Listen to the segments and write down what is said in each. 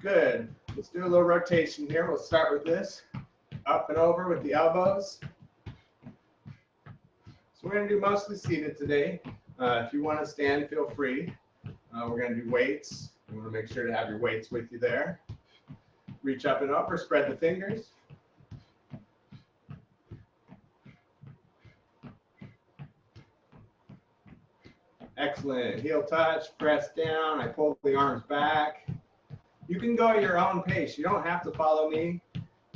Good. Let's do a little rotation here. We'll start with this. Up and over with the elbows. So we're going to do mostly seated today. If you want to stand, feel free. We're going to do weights. You want to make sure to have your weights with you there. Reach up and over, spread the fingers. Excellent. Heel touch, press down. I pull the arms back. You can go at your own pace. You don't have to follow me.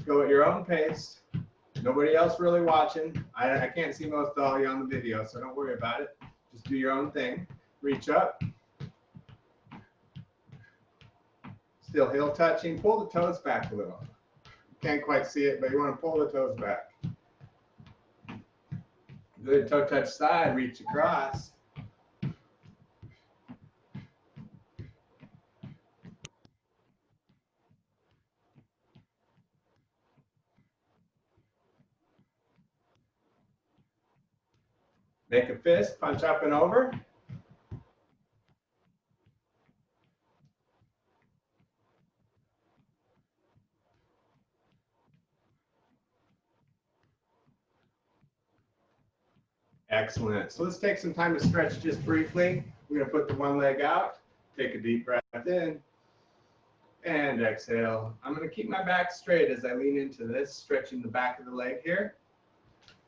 Go at your own pace. Nobody else really watching. I can't see most of all you on the video, so don't worry about it. Just do your own thing. Reach up. Still heel touching. Pull the toes back a little. Can't quite see it, but you want to pull the toes back. Good. Toe touch side. Reach across. Make a fist. Punch up and over. Excellent. So let's take some time to stretch just briefly. We're going to put the one leg out. Take a deep breath in. And exhale. I'm going to keep my back straight as I lean into this, stretching the back of the leg here.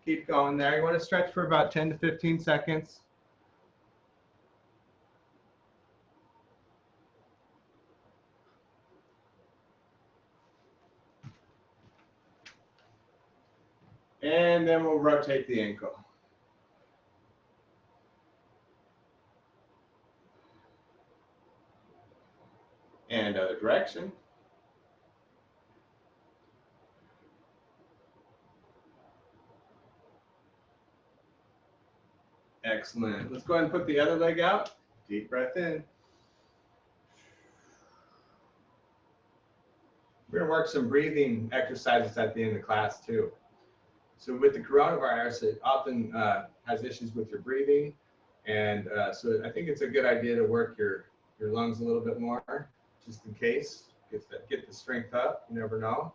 Keep going there. You want to stretch for about 10 to 15 seconds. And then we'll rotate the ankle. And other direction. Excellent. Let's go ahead and put the other leg out. Deep breath in. We're going to work some breathing exercises at the end of the class too. So with the coronavirus, it often has issues with your breathing. And so I think it's a good idea to work your lungs a little bit more, just in case. Get the strength up. You never know.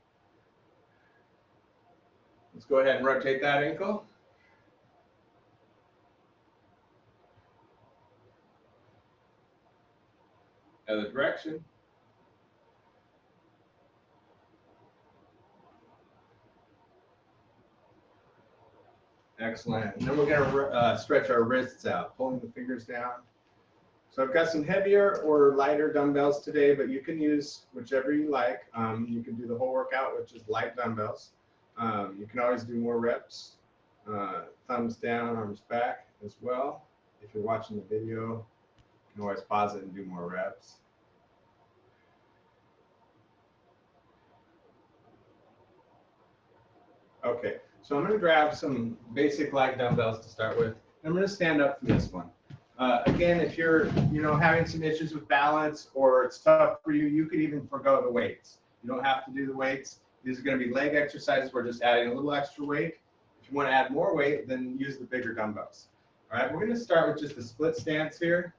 Let's go ahead and rotate that ankle. Other direction. Excellent. And then we're going to stretch our wrists out, pulling the fingers down. So I've got some heavier or lighter dumbbells today, but you can use whichever you like. You can do the whole workout with just light dumbbells. You can always do more reps. Thumbs down, arms back as well. If you're watching the video, you can always pause it and do more reps. Okay, so I'm going to grab some basic light dumbbells to start with. I'm going to stand up for this one. Again, if you're having some issues with balance or it's tough for you, you could even forgo the weights. You don't have to do the weights. These are going to be leg exercises. We're just adding a little extra weight. If you want to add more weight, then use the bigger dumbbells. All right, we're going to start with just a split stance here.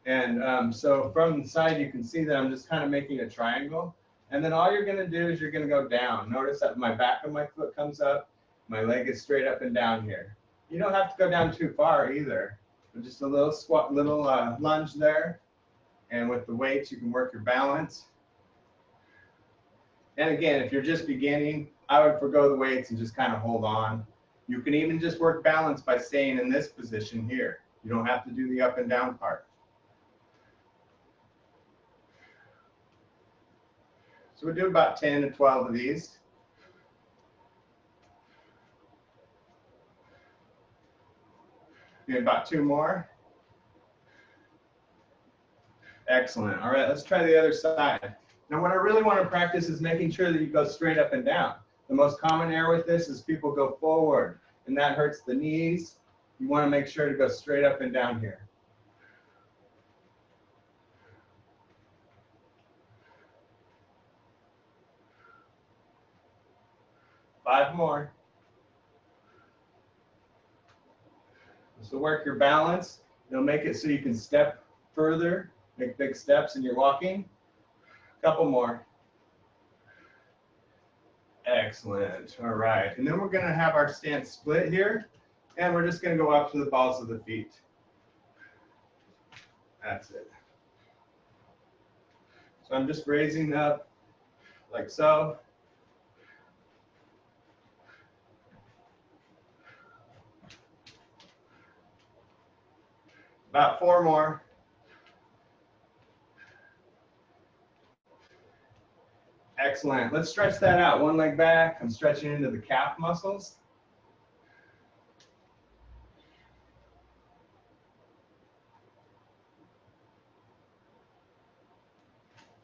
And so from the side, you can see that I'm just kind of making a triangle. And then all you're going to do is you're going to go down. Notice that my back of my foot comes up. My leg is straight up and down here. You don't have to go down too far either. But just a little squat, little lunge there. And with the weights, you can work your balance. And again, if you're just beginning, I would forgo the weights and just kind of hold on. You can even just work balance by staying in this position here. You don't have to do the up and down part. So we'll do about 10 to 12 of these. Do about 2 more. Excellent. All right, let's try the other side. Now what I really want to practice is making sure that you go straight up and down. The most common error with this is people go forward, and that hurts the knees. You want to make sure to go straight up and down here. Five more. So work your balance. It'll make it so you can step further, make big steps in your walking. Couple more. Excellent. All right. And then we're going to have our stance split here. And we're just going to go up to the balls of the feet. That's it. So I'm just raising up like so. About 4 more. Excellent. Let's stretch that out. One leg back. I'm stretching into the calf muscles.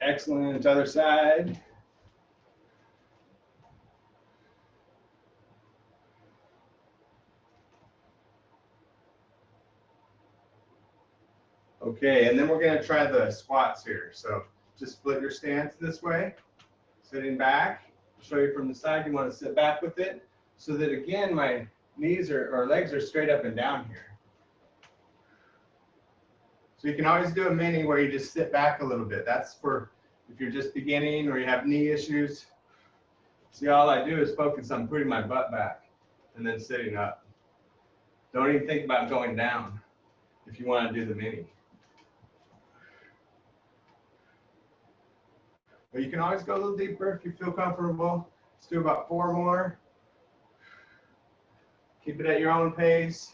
Excellent. Other side. Okay, and then we're going to try the squats here. So just split your stance this way, sitting back. Show you from the side. You want to sit back with it so that, again, my knees or legs are straight up and down here. So you can always do a mini where you just sit back a little bit. That's for if you're just beginning or you have knee issues. See, all I do is focus on putting my butt back and then sitting up. Don't even think about going down if you want to do the mini. But you can always go a little deeper if you feel comfortable. Let's do about 4 more. Keep it at your own pace.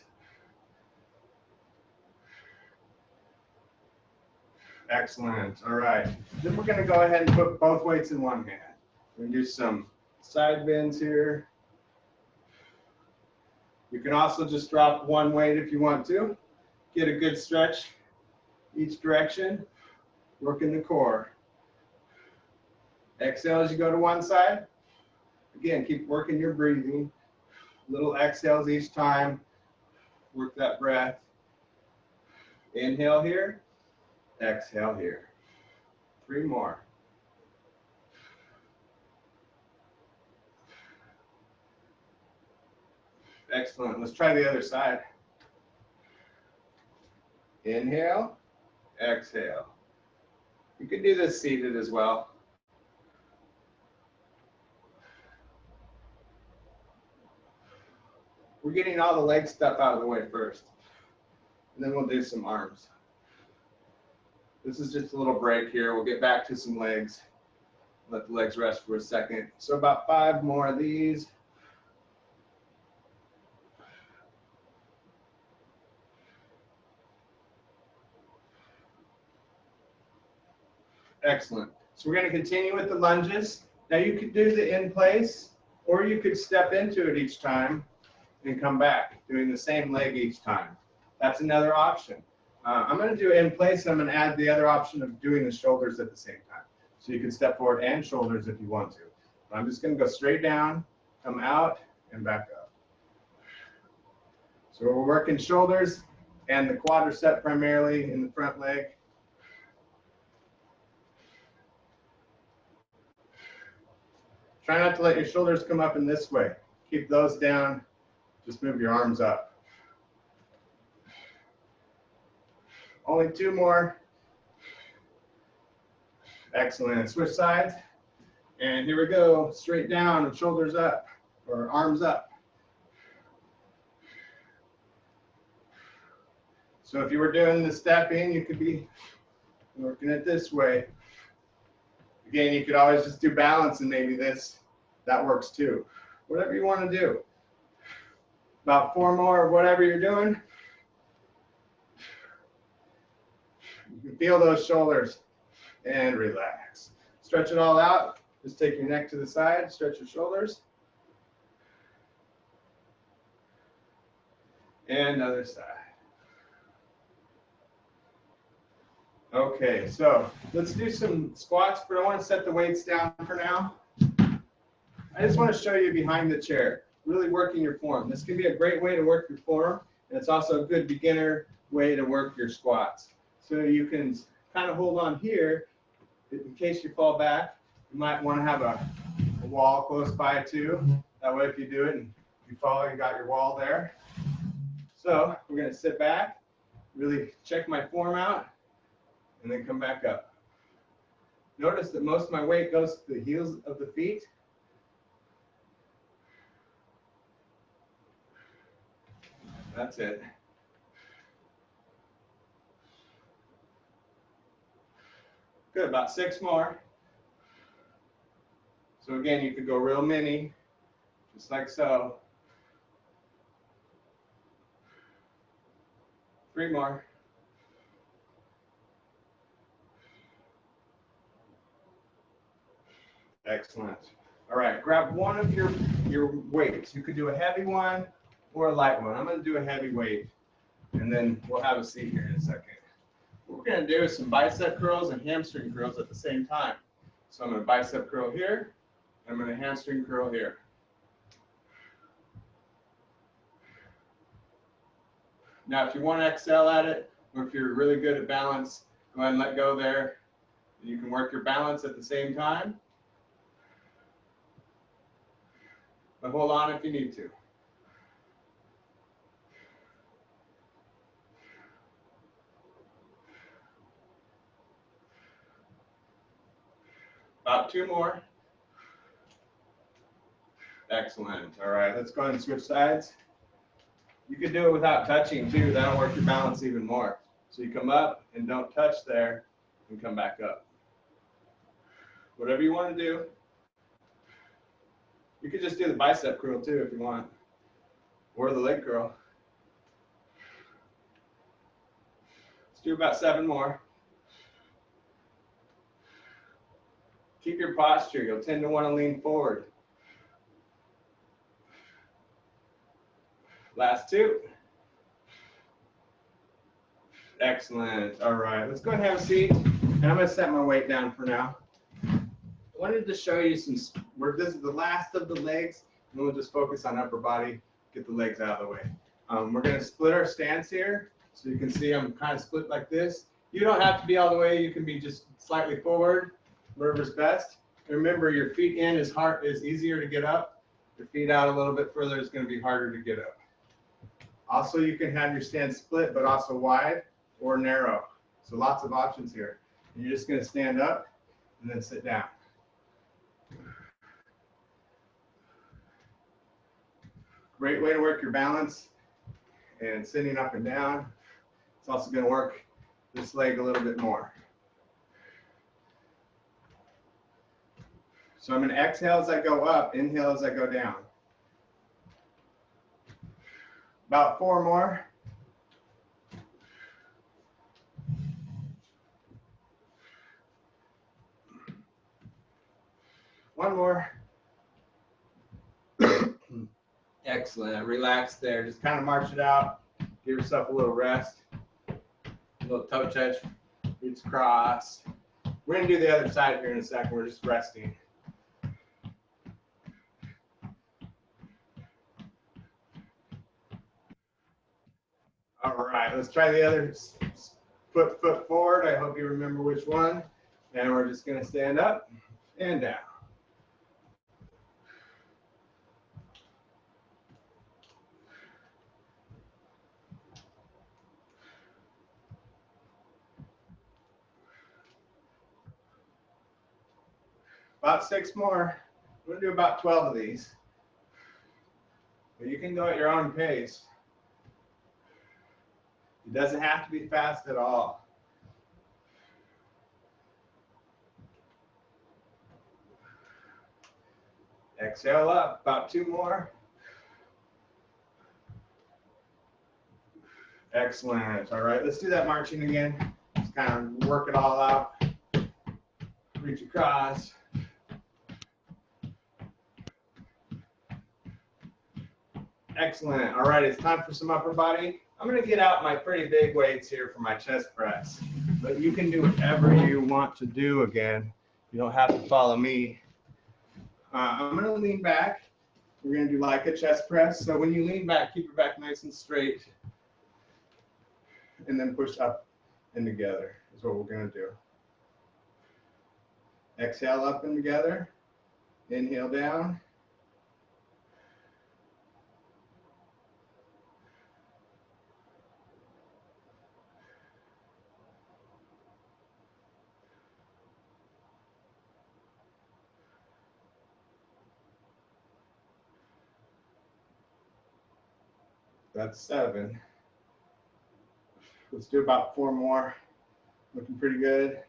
Excellent. All right. Then we're going to go ahead and put both weights in one hand. We're going to do some side bends here. You can also just drop one weight if you want to. Get a good stretch each direction. Working the core. Exhale as you go to one side. Again, keep working your breathing. Little exhales each time. Work that breath. Inhale here. Exhale here. 3 more. Excellent. Let's try the other side. Inhale. Exhale. You can do this seated as well. We're getting all the leg stuff out of the way first. And then we'll do some arms. This is just a little break here. We'll get back to some legs. Let the legs rest for a second. So about 5 more of these. Excellent. So we're going to continue with the lunges. Now you could do the in place, or you could step into it each time and come back, doing the same leg each time. That's another option. I'm going to do in place. I'm going to add the other option of doing the shoulders at the same time. So you can step forward and shoulders if you want to. But I'm just going to go straight down, come out, and back up. So we're working shoulders and the quadricep primarily in the front leg. Try not to let your shoulders come up in this way. Keep those down. Just move your arms up. Only 2 more. Excellent. Switch sides. And here we go. Straight down with shoulders up or arms up. So if you were doing the stepping, you could be working it this way. Again, you could always just do balance and maybe this. That works too. Whatever you want to do. About 4 more of whatever you're doing. You can feel those shoulders and relax. Stretch it all out. Just take your neck to the side, stretch your shoulders. And other side. Okay, so let's do some squats, but I want to set the weights down for now. I just want to show you behind the chair, really working your form. This can be a great way to work your form, and it's also a good beginner way to work your squats. So you can kind of hold on here in case you fall back. You might want to have a wall close by too. That way if you do it and you fall, you got your wall there. So we're going to sit back, really check my form out, and then come back up. Notice that most of my weight goes to the heels of the feet. That's it. Good, about 6 more. So again, you could go real mini, just like so. 3 more. Excellent. All right, grab one of your weights. You could do a heavy one or a light one. I'm going to do a heavy weight, and then we'll have a seat here in a second. What we're going to do is some bicep curls and hamstring curls at the same time. So I'm going to bicep curl here, and I'm going to hamstring curl here. Now, if you want to excel at it, or if you're really good at balance, go ahead and let go there. You can work your balance at the same time. But hold on if you need to. About 2 more. Excellent. All right, let's go ahead and switch sides. You can do it without touching too. That'll work your balance even more. So you come up and don't touch there and come back up. Whatever you want to do. You could just do the bicep curl too if you want, or the leg curl. Let's do about 7 more. Keep your posture. You'll tend to want to lean forward. Last 2. Excellent. All right, let's go ahead and have a seat. And I'm going to set my weight down for now. I wanted to show you this is the last of the legs, and we'll just focus on upper body, get the legs out of the way. We're going to split our stance here. So you can see I'm kind of split like this. You don't have to be all the way. You can be just slightly forward, wherever's best. And remember, your feet in is easier to get up. Your feet out a little bit further is going to be harder to get up. Also, you can have your stance split, but also wide or narrow. So lots of options here. You're just going to stand up and then sit down. Great way to work your balance and sitting up and down. It's also going to work this leg a little bit more. So I'm going to exhale as I go up, inhale as I go down. About 4 more. One more. Excellent. Relax there. Just kind of march it out. Give yourself a little rest. A little toe touch. Roots crossed. We're going to do the other side here in a second. We're just resting. All right. Let's try the other foot forward. I hope you remember which one. And we're just going to stand up and down. About 6 more. We're going to do about 12 of these. But you can go at your own pace. It doesn't have to be fast at all. Exhale up, about 2 more. Excellent. All right, let's do that marching again. Just kind of work it all out. Reach across. Excellent. All right, it's time for some upper body. I'm going to get out my pretty big weights here for my chest press, but you can do whatever you want to do again. You don't have to follow me. I'm going to lean back. We're going to do like a chest press. So when you lean back, keep your back nice and straight, and then push up and together is what we're going to do. Exhale up and together. Inhale down. That's 7. Let's do about 4 more. Looking pretty good.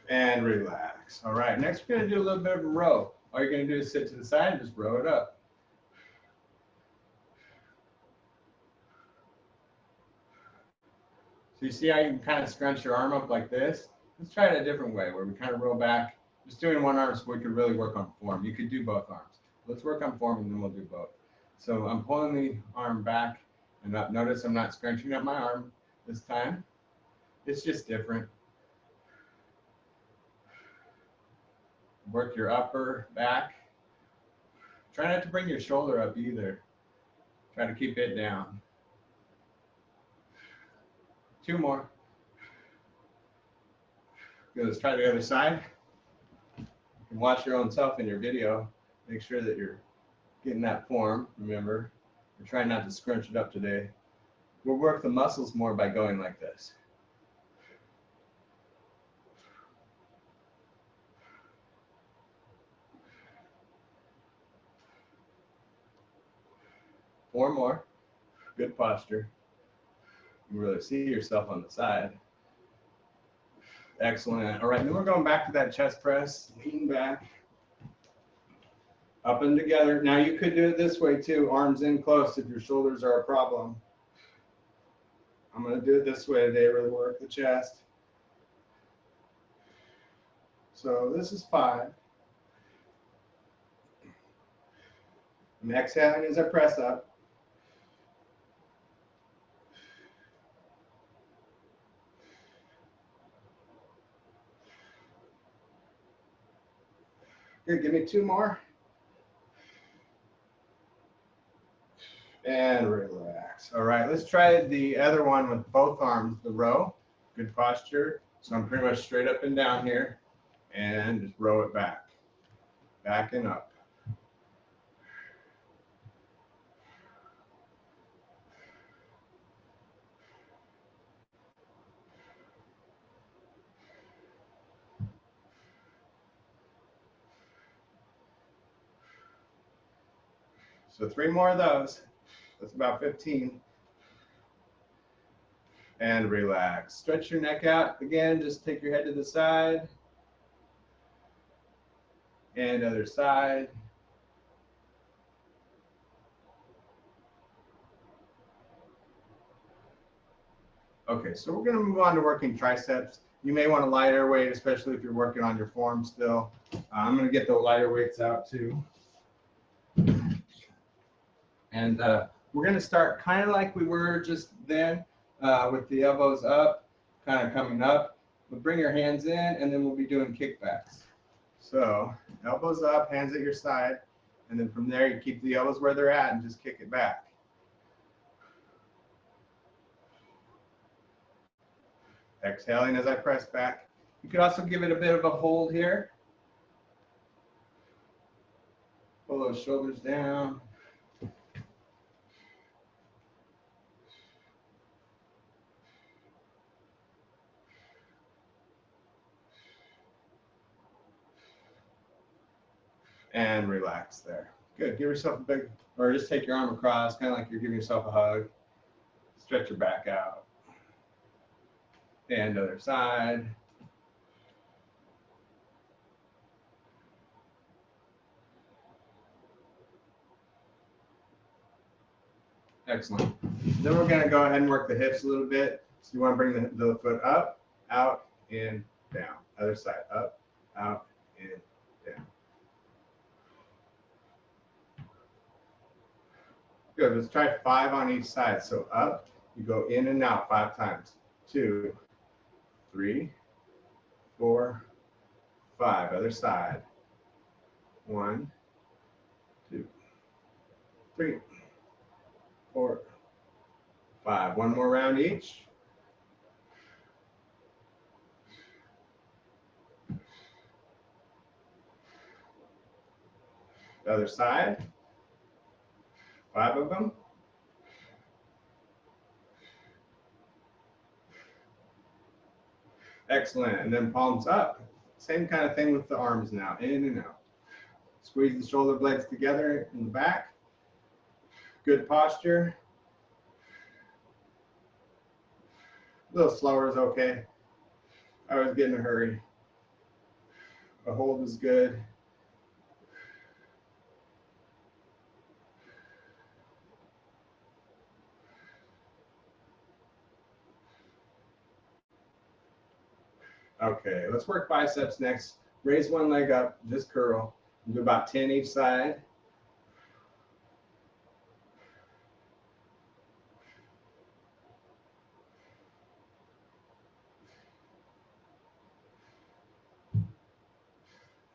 And relax. All right, next we're gonna do a little bit of a row. All you're gonna do is sit to the side and just row it up. So you see how you can kind of scrunch your arm up like this? Let's try it a different way where we kind of roll back. Just doing one arm so we could really work on form. You could do both arms. Let's work on form and then we'll do both. So I'm pulling the arm back and up. Notice I'm not scrunching up my arm this time. It's just different. Work your upper back. Try not to bring your shoulder up either. Try to keep it down. 2 more. Good. Let's try the other side. You can watch your own self in your video. Make sure that you're getting that form. Remember, we're trying not to scrunch it up today. We'll work the muscles more by going like this. Four more. Good posture. You really see yourself on the side. Excellent. All right, then we're going back to that chest press. Lean back. Up and together. Now you could do it this way too. Arms in close if your shoulders are a problem. I'm going to do it this way today. Really work the chest. So this is 5. I'm exhaling as I press up. Good, give me 2 more. And relax. All right, let's try the other one with both arms, the row. Good posture. So I'm pretty much straight up and down here. And just row it back. Back and up. So 3 more of those. That's about 15. And relax. Stretch your neck out. Again, just take your head to the side. And other side. Okay, so we're going to move on to working triceps. You may want a lighter weight, especially if you're working on your form still. I'm going to get the lighter weights out too. And we're going to start kind of like we were just then with the elbows up, kind of coming up. But bring your hands in, and then we'll be doing kickbacks. So elbows up, hands at your side. And then from there, you keep the elbows where they're at and just kick it back. Exhaling as I press back. You could also give it a bit of a hold here. Pull those shoulders down. And relax there. Good. Give yourself a big, or just take your arm across, kind of like you're giving yourself a hug. Stretch your back out. And other side. Excellent. Then we're going to go ahead and work the hips a little bit. So you want to bring the foot up, out, in, down. Other side. Up, out, in, down. Good. Let's try 5 on each side. So up, you go in and out 5 times. 2, 3, 4, 5. Other side. 1, 2, 3, 4, 5. 1 more round each. The other side. 5 of them. Excellent. And then palms up. Same kind of thing with the arms now, in and out. Squeeze the shoulder blades together in the back. Good posture. A little slower is okay. I always get in a hurry. A hold is good. Okay, let's work biceps next. Raise one leg up, just curl. Do about 10 each side.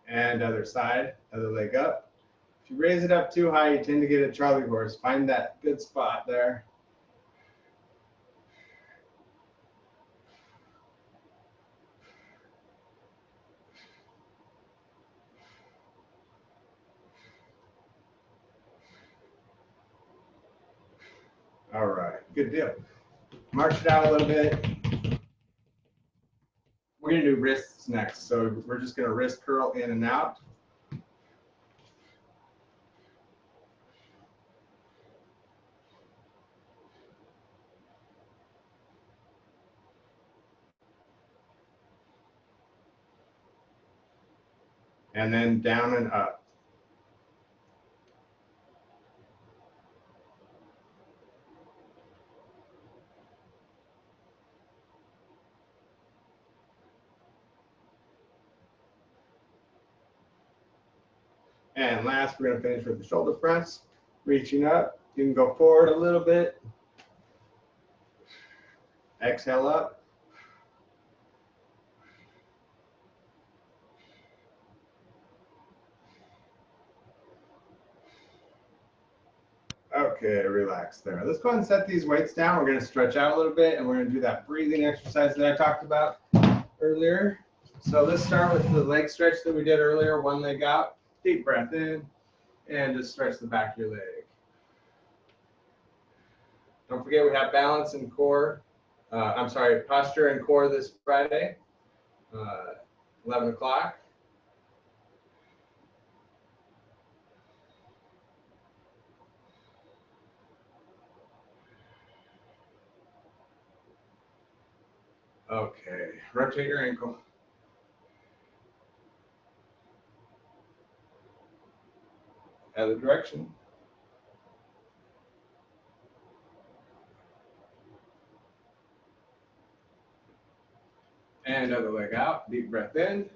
And other side, other leg up. If you raise it up too high, you tend to get a Charlie horse. Find that good spot there. All right, good deal. March it out a little bit. We're gonna do wrists next. So we're just gonna wrist curl in and out. And then down and up. And last, we're going to finish with the shoulder fronts, reaching up. You can go forward a little bit. Exhale up. Okay, relax there. Let's go ahead and set these weights down. We're going to stretch out a little bit, and we're going to do that breathing exercise that I talked about earlier. So let's start with the leg stretch that we did earlier. One leg out, deep breath in, and just stretch the back of your leg. Don't forget we have balance and core. Posture and core this Friday, 11 o'clock. Okay, rotate your ankle. Other direction. And other leg out, deep breath in.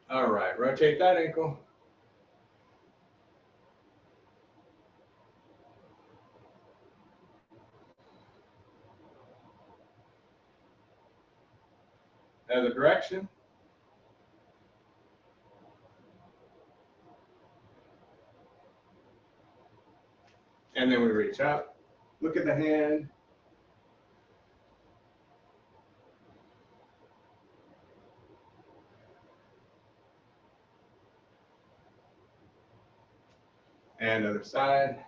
All right, rotate that ankle. Other direction. And then we reach up. Look at the hand. And other side.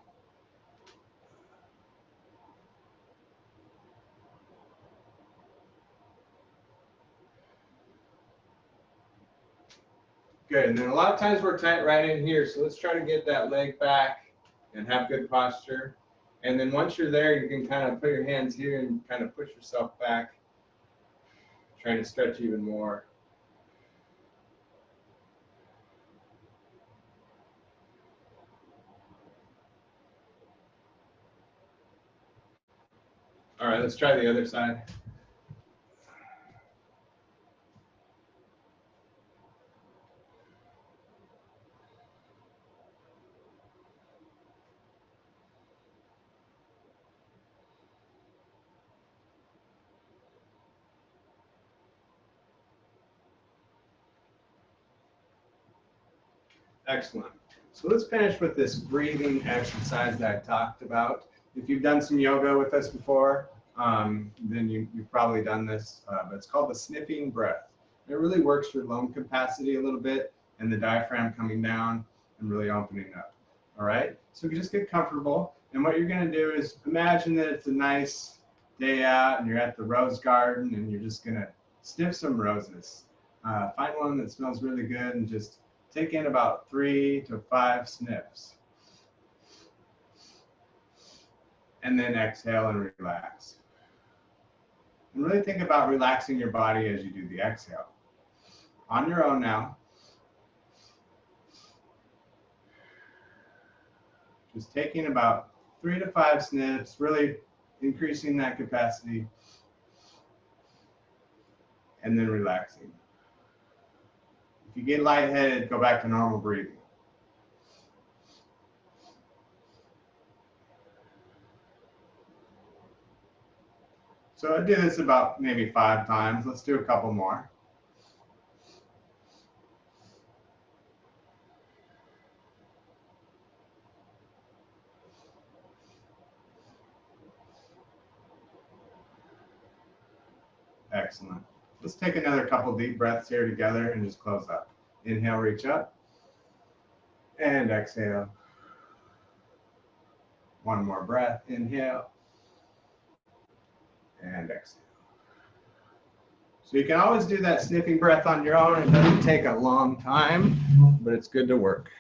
Good, and then a lot of times we're tight right in here, so let's try to get that leg back and have good posture. And then once you're there, you can kind of put your hands here and kind of push yourself back, trying to stretch even more. All right, let's try the other side. Excellent. So let's finish with this breathing exercise that I talked about. If you've done some yoga with us before, then you've probably done this, but it's called the sniffing breath. It really works your lung capacity a little bit and the diaphragm coming down and really opening up. All right, so just get comfortable. And what you're going to do is imagine that it's a nice day out and you're at the rose garden and you're just going to sniff some roses. Find one that smells really good and just take in about 3 to 5 sniffs. And then exhale and relax. And really think about relaxing your body as you do the exhale. On your own now. Just taking about 3 to 5 sniffs, really increasing that capacity. And then relaxing. If you get lightheaded, go back to normal breathing. So I do this about maybe 5 times. Let's do a couple more. Excellent. Let's take another couple deep breaths here together and just close up. Inhale, reach up. And exhale. One more breath. Inhale. And exhale. So you can always do that sniffing breath on your own. It doesn't take a long time, but it's good to work.